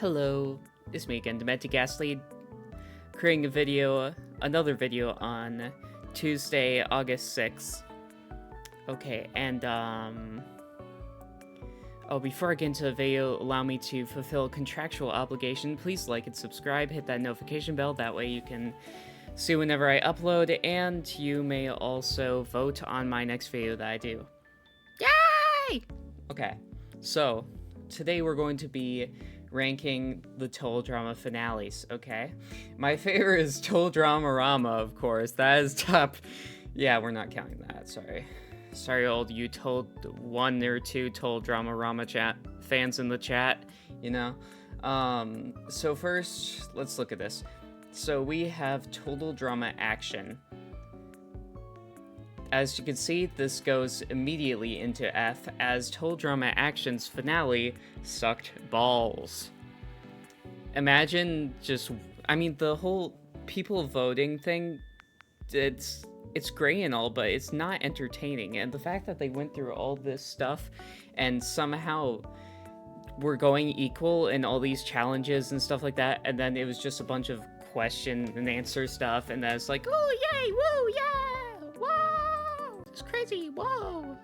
Hello, it's me again, Demented Gas Lead, creating another video on Tuesday, August 6th. Okay, and before I get into the video, allow me to fulfill a contractual obligation. Please like and subscribe, hit that notification bell, that way you can see whenever I upload, and you may also vote on my next video that I do. Yay! Okay, so today we're going to be ranking the Total Drama finales, okay? My favorite is Total Drama Rama, of course. That is top. Yeah, we're not counting that, sorry. Sorry, old you told 1 or 2 Total Drama Rama chat fans in the chat, you know? So first, let's look at this. So we have Total Drama Action. As you can see, this goes immediately into F, as Total Drama Action's finale sucked balls. Imagine the whole people voting thing, it's great and all, but it's not entertaining. And the fact that they went through all this stuff and somehow were going equal in all these challenges and stuff like that, and then it was just a bunch of question and answer stuff, and then it's like, oh yay, woo, yeah, whoa, it's crazy, whoa,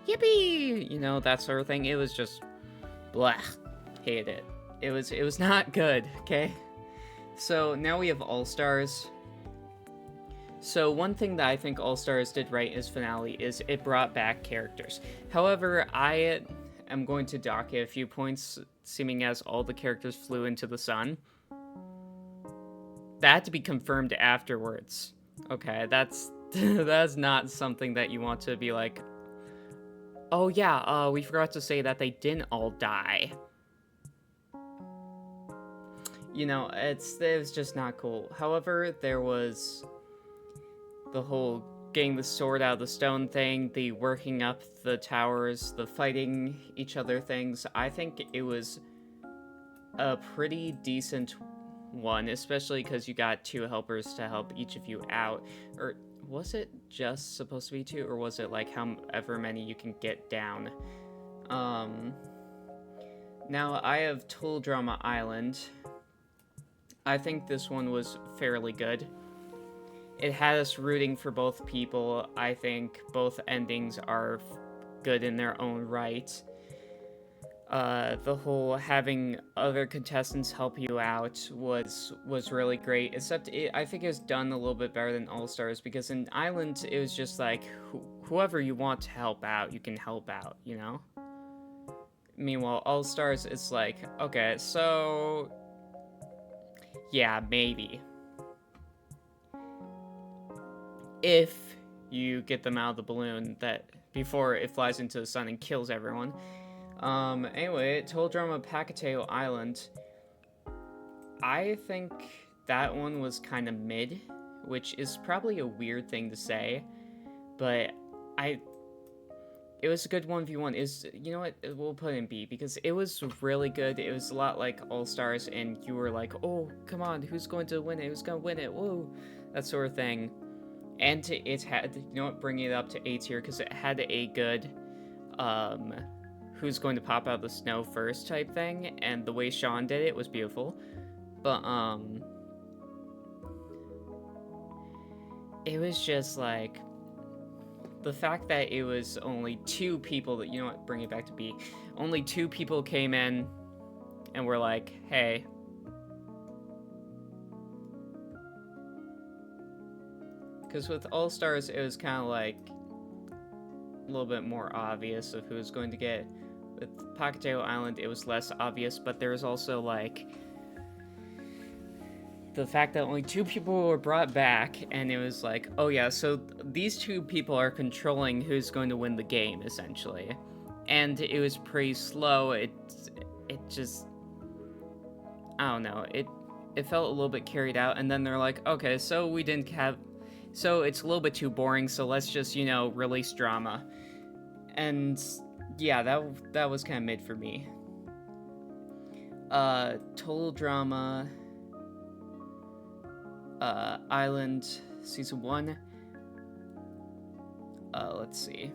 yippee, you know, that sort of thing. It was just blah. Hated it. It was not good. Okay, so now we have All Stars. So one thing that I think All Stars did right in his finale is it brought back characters. However, I am going to dock it a few points, seeming as all the characters flew into the sun. That had to be confirmed afterwards. Okay, that's not something that you want to be like, oh yeah, we forgot to say that they didn't all die. You know, it was just not cool. However, there was the whole getting the sword out of the stone thing, the working up the towers, the fighting each other things. I think it was a pretty decent one, especially because you got 2 helpers to help each of you out. Or was it just supposed to be 2, or was it like however many you can get down? Now I have Total Drama Island. I think this one was fairly good. It had us rooting for both people. I think both endings are good in their own right. The whole having other contestants help you out was really great, except I think it was done a little bit better than All Stars, because in Island it was just like whoever you want to help out, you can help out, you know? Meanwhile, All Stars, it's like, okay, so yeah, maybe. If you get them out of the balloon that before it flies into the sun and kills everyone. Anyway, Total Drama Pahkitew Island. I think that one was kind of mid, which is probably a weird thing to say, but it was a good 1v1. You know what, we'll put it in B, because it was really good. It was a lot like All Stars, and you were like, oh, come on, who's going to win it? Who's going to win it? Whoa, that sort of thing. And it had, you know what, bringing it up to A tier, because it had a good, who's going to pop out of the snow first type thing, and the way Sean did it was beautiful. But, it was just like, the fact that it was only 2 people that, you know what, bring it back to B. Only 2 people came in and were like, hey, because with All Stars, it was kind of like a little bit more obvious of who was going to get. With Pahkitew Island, it was less obvious, but there was also like the fact that only 2 people were brought back, and it was like, oh yeah, so these 2 people are controlling who's going to win the game, essentially. And it was pretty slow. It just, I don't know, it felt a little bit carried out, and then they're like, okay, so so it's a little bit too boring, so let's just, you know, release drama. And yeah, that was kind of mid for me. Total Drama Island Season 1. Let's see.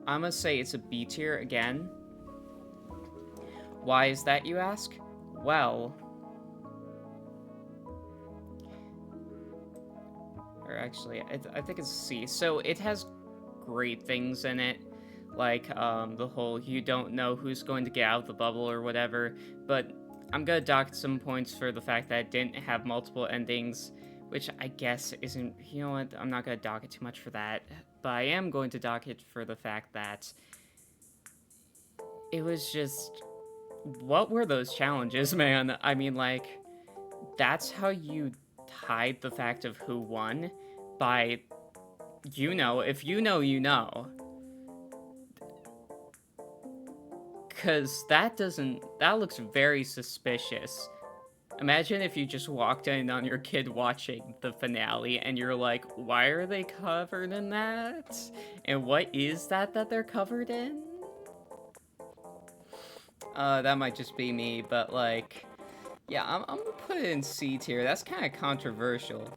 I'm gonna say it's a B tier again. Why is that, you ask? Well, or actually, I think it's C. So it has great things in it, like the whole you don't know who's going to get out of the bubble or whatever, but I'm gonna dock some points for the fact that it didn't have multiple endings, which I guess isn't, you know what, I'm not gonna dock it too much for that, but I am going to dock it for the fact that it was just, what were those challenges, man? I mean, like, that's how you hide the fact of who won, by, you know, if you know, you know. Because that looks very suspicious. Imagine if you just walked in on your kid watching the finale and you're like, why are they covered in that? And what is that they're covered in? That might just be me, but like, yeah, I'm gonna put it in C tier. That's kind of controversial.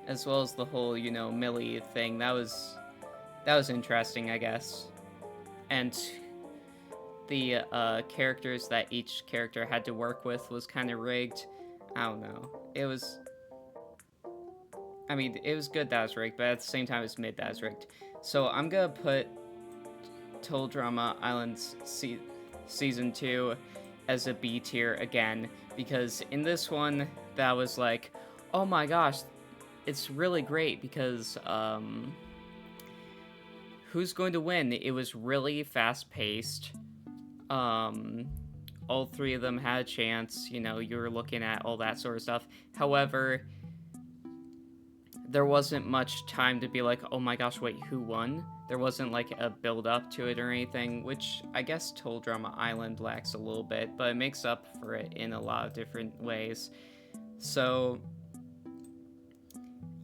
As well as the whole, you know, Millie thing. That was interesting, I guess. And the characters that each character had to work with was kind of rigged. I don't know. It was... I mean, it was good that was rigged, but at the same time, it's mid that was rigged. So I'm gonna put Total Drama Islands Season 2 as a B tier again, because in this one, that was like, oh my gosh, it's really great because, who's going to win? It was really fast-paced. All three of them had a chance, you know, you were looking at all that sort of stuff. However, there wasn't much time to be like, oh my gosh, wait, who won? There wasn't like a build-up to it or anything, which I guess Total Drama Island lacks a little bit, but it makes up for it in a lot of different ways. So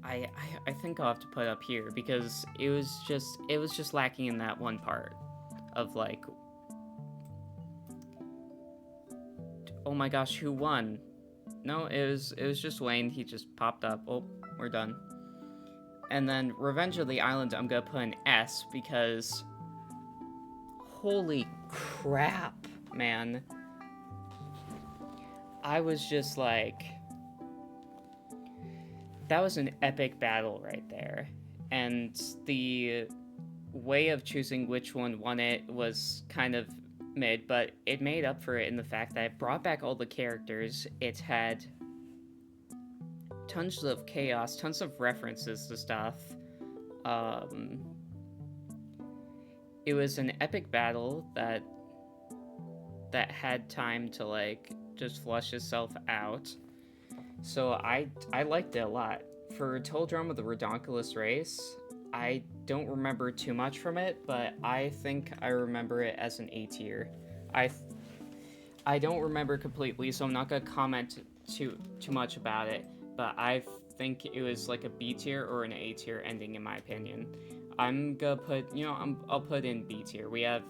I think I'll have to put it up here because it was just lacking in that one part of like, oh my gosh, who won? No, it was just Wayne. He just popped up. Oh, we're done. And then Revenge of the Island, I'm gonna put an S because holy crap, man. I was just like, that was an epic battle right there. And the way of choosing which one won it was kind of mid, but it made up for it in the fact that it brought back all the characters. It had tons of chaos, tons of references to stuff. It was an epic battle that had time to like just flush itself out. So I liked it a lot. For Total Drama The Redonkulous Race, I don't remember too much from it, but I think I remember it as an A tier. I don't remember completely, so I'm not gonna comment too much about it, but I think it was like a B tier or an A tier ending in my opinion. I'm gonna put, you know, I'll put in B tier. We have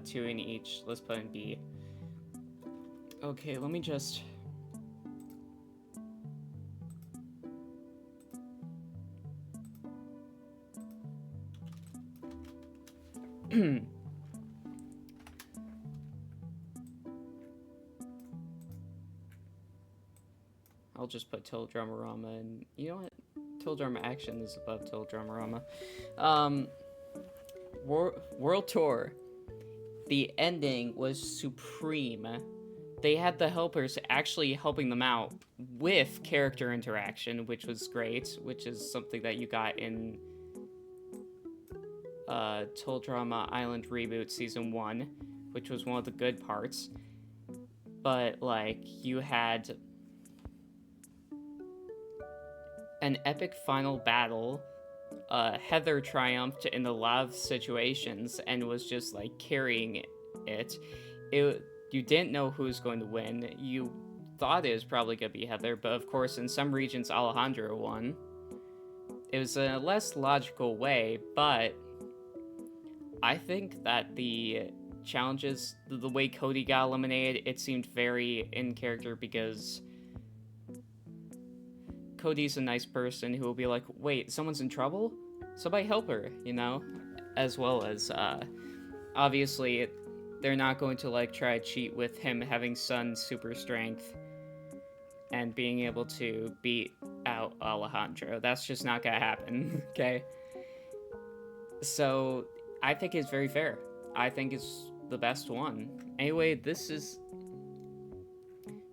2 in each. Let's put in B. Okay, let me just... I'll just put Total Dramarama, and you know what? Total Drama Action is above Total Dramarama. World Tour. The ending was supreme. They had the helpers actually helping them out with character interaction, which was great, which is something that you got in Total Drama Island Reboot Season 1, which was one of the good parts. But, like, you had an epic final battle. Heather triumphed in a lot of situations and was just, like, carrying it. You didn't know who was going to win. You thought it was probably going to be Heather, but of course, in some regions, Alejandro won. It was a less logical way, but I think that the challenges, the way Cody got eliminated, it seemed very in character because Cody's a nice person who will be like, wait, someone's in trouble? Somebody help her, you know? As well as obviously, they're not going to, like, try to cheat with him having Sun's super strength and being able to beat out Alejandro. That's just not gonna happen, okay? So, I think it's very fair. I think it's the best one. Anyway, this is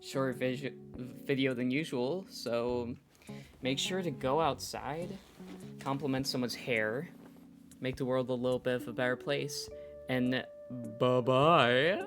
shorter video than usual, so make sure to go outside, compliment someone's hair, make the world a little bit of a better place, and bye-bye.